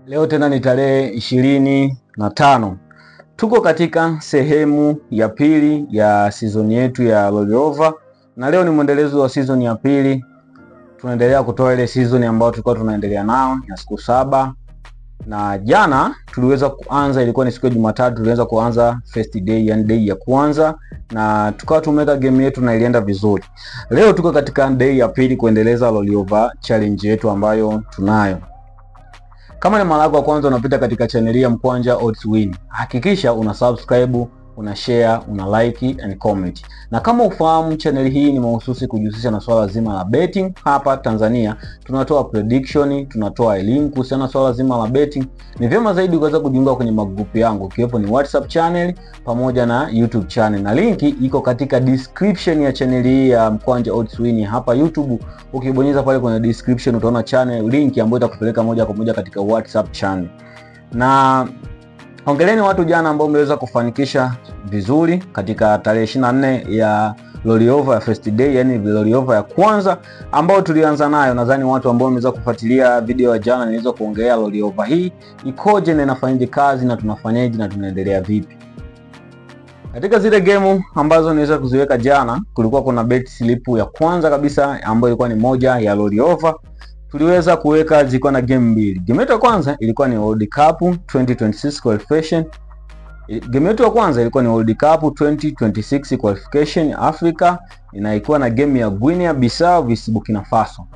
Leo tena ni tarehe 25. Tuko katika sehemu ya pili ya season yetu ya rollover, na leo ni mwendelezo wa season ya pili. Tunaendelea kutoa ile season ambayo tulikuwa tunaendelea nao ya siku 7. Na jana tuliweza kuanza, ilikuwa ni siku ya Jumatatu, tuliweza kuanza first day, yani day ya kwanza, na tukawa tumeka game yetu na ilienda vizuri. Leo tuko katika day ya pili kuendeleza rollover challenge yetu ambayo tunayo. Kama ni mara yako ya kwanza unapita katika channel ya Mkwanja Odds Win, hakikisha una subscribe, una share, una like and comment. Na kama ufahamu, channel hii ni mahususi kujihusisha na swala zima la betting hapa Tanzania. Tunatoa prediction, tunatoa elimu kuhusiana na swala zima la betting. Ni vyema zaidi ukaweza kujiunga kwenye magrupu yangu, kiwepo ni WhatsApp channel pamoja na YouTube channel. Na linki iko katika description ya channel hii ya Mkwanja Odds Win hapa YouTube. Ukibonyeza pale kwenye description utaona channel link ambayo itakupeleka moja kwa moja katika WhatsApp channel. Na hongereni watu jana ambao mmeweza kufanikisha vizuri katika tarehe 24 ya rollover ya first day, yani rollover ya kwanza ambao tulianza nayo. Nadhani watu ambao wameweza kufuatilia video ya jana niweza kuongelea rollover hii ikoje na inafanyaje kazi na tunafanyaje na tunaendelea vipi. Katika zile game ambazo niweza kuziweka jana, kulikuwa kuna bet slip ya kwanza kabisa ambayo ilikuwa ni moja ya rollover. Tuliweza kuweka zilikuwa na game mbili. Game yetu ya kwanza ilikuwa ni World Cup 2026 qualification. Game yetu ya kwanza ilikuwa ni World Cup 2026 qualification Africa, inaikuwa na game ya Guinea Bissau vs Burkina Faso.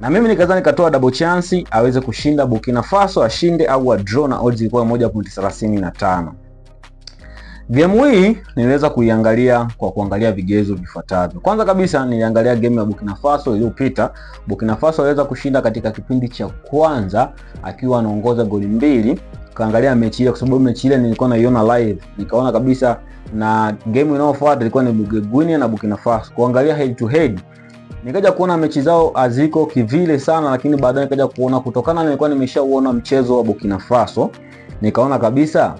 Na mimi nikaanza nikatoa double chance aweze kushinda Burkina Faso, ashinde au a draw, na odds ilikuwa 1.35. Game hii niliweza kuiangalia kwa kuangalia vigezo vifuatavyo. Kwanza kabisa niliangalia game ya Burkina Faso iliyopita. Burkina Faso aliweza kushinda katika kipindi cha kwanza akiwa anaongoza goli 2. Kaangalia mechi ile kwa sababu mechi ile nilikuwa naiona live. Nikaona kabisa na game inayofuata ilikuwa ni Guinea na Burkina Faso. Kuangalia head to head, nikaja kuona mechi zao haziko kivile sana, lakini baadaye nikaja kuona kutokana na nilikuwa nimeshauona mchezo wa Burkina Faso, nikaona kabisa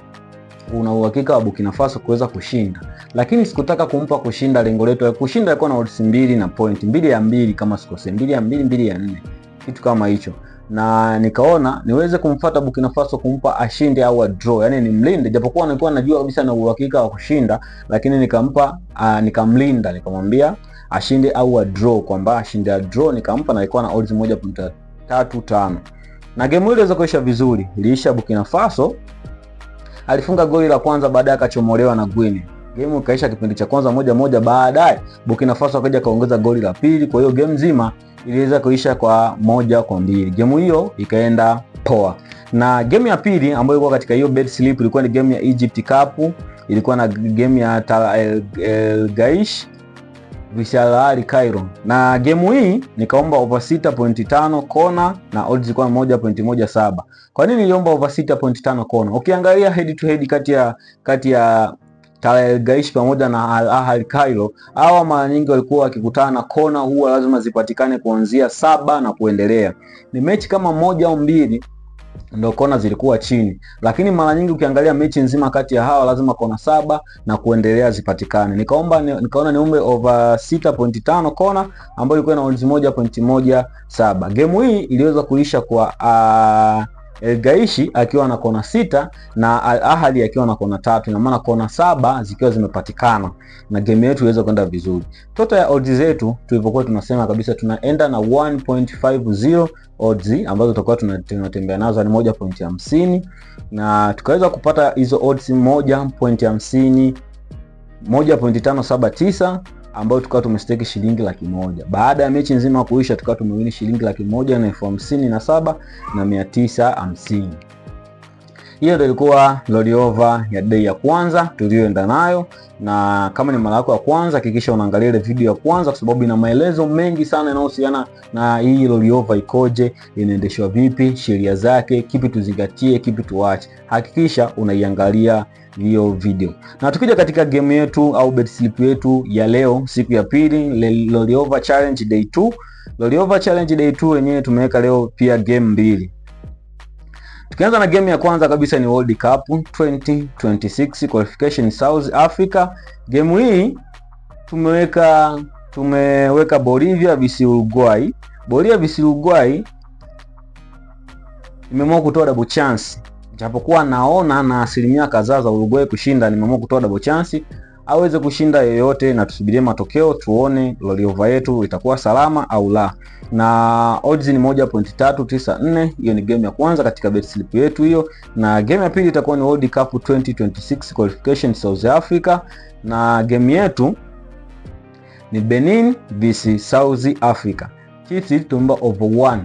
una uhakika wa Burkina Faso kuweza kushinda. Lakini sikutaka kumpa kushinda, lengo letu kushinda ilikuwa na odds 2 na point 2 ya 2 kama sikose, 2 ya 2 2 ya 4, kitu kama hicho. Na nikaona niweze kumfuata Burkina Faso kumpa ashinde au a draw, yani ni mlinde, japokuwa nilikuwa najua kabisa na uhakika wa kushinda, lakini nikampa nikamlinda, nikamwambia ashinde au a draw, kwamba ashinde a draw nikampa, na ilikuwa na odds 1.35. Na game ile iliweza kuisha vizuri. Iliisha Burkina Faso alifunga goli la kwanza, baadaye akachomolewa na Guinea. Game ikaisha kipindi cha kwanza 1-1, baadaye Burkina Faso akaja kaongeza goli la pili. Kwa hiyo game nzima iliweza kuisha kwa 1-2. Game hiyo ikaenda poa. Na game ya pili ambayo ilikuwa katika hiyo bet slip ilikuwa ni game ya Egypt Cup. Ilikuwa na game ya El Gaish vs Al Ahly Cairo. Na game hii nikaomba over 6.5 kona na odds ilikuwa 1.17. Kwa nini niliomba over 6.5 kona? Ukiangalia head to head kati ya El Gaish pamoja na Al Ahly Cairo, hawa mara nyingi walikuwa wakikutana, kona huwa lazima zipatikane kuanzia 7 na kuendelea. Ni mechi kama 1 au 2 ndio kona zilikuwa chini, lakini mara nyingi ukiangalia mechi nzima kati ya hawa lazima kona 7 na kuendelea zipatikane. Nikaona niombe over 6.5 kona ambayo ilikuwa na odds 1.17. Game hii iliweza kuisha kwa El Gaish akiwa na kona 6 na Al Ahly akiwa na kona 3, na maana kona 7 zikiwa zimepatikana, na game yetu iweza kwenda vizuri. Total ya odds zetu tulipokuwa tunasema kabisa tunaenda na 1.50 odds ambazo tutakuwa tunatembea nazo ni 1.50, na tukaweza kupata hizo odds 1.50 1.579 ambayo tukawa tumestake shilingi 100,000. Baada ya mechi nzima kuisha tukawa tumewini shilingi 100,000 na 57,950. Hiyo ndio ilikuwa rollover ya day ya kwanza tulioenda nayo. Na kama ni mara yako ya kwanza, hakikisha unaangalia ile video ya kwanza kwa sababu ina maelezo mengi sana yanayohusiana na hii rollover ikoje, inaendeshwa vipi, sheria zake, kipi tuzingatie, kipi tuache. Hakikisha unaiangalia hiyo video. Na tukija katika game yetu au bet slip yetu ya leo, siku ya pili, rollover challenge day 2. Rollover challenge day 2 yenyewe tumeweka leo pia game 2. Tukianza na game ya kwanza kabisa ni World Cup 2026 qualification South Africa. Game hii tumeweka Bolivia vs Uruguay. Bolivia vs Uruguay nimeamua kutoa double chance. Japokuwa naona na asilimia kadhaa za Uruguay kushinda, nimeamua kutoa double chance aweze kushinda yoyote, na tusubirie matokeo tuone rollover yetu itakuwa salama au la. Na odds ni 1.394. hiyo ni game ya kwanza katika bet slip yetu hiyo, na game ya pili itakuwa ni World Cup 2026 qualification South Africa, na game yetu ni Benin vs South Africa. Sisi tumba over 1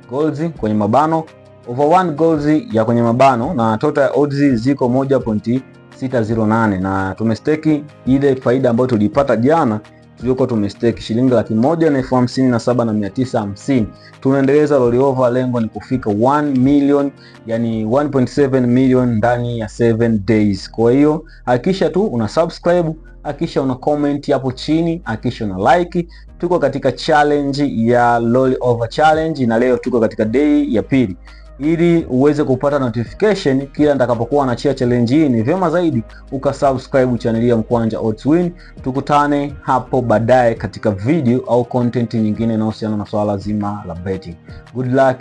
goals kwenye mabano, over 1 goals ya kwenye mabano, na total odds ziko 1.608, na tumestake ile faida ambayo tulipata jana. Tulikuwa tumestake shilingi 1,157,950. Tunaendeleza rollover, lengo ni kufika 1 million, yani 1.7 million ndani ya 7 days. Kwa hiyo hakikisha tu una subscribe, hakikisha una comment hapo chini, hakikisha una like. Tuko katika challenge ya rollover challenge, na leo tuko katika day ya pili. Ili uweze kupata notification kila nitakapokuwa naachia challenge hii, ni vyema zaidi ukasubscribe channel ya Mkwanja Odds Win. Tukutane hapo baadaye katika video au content nyingine inayohusiana na swala zima la betting. Good luck.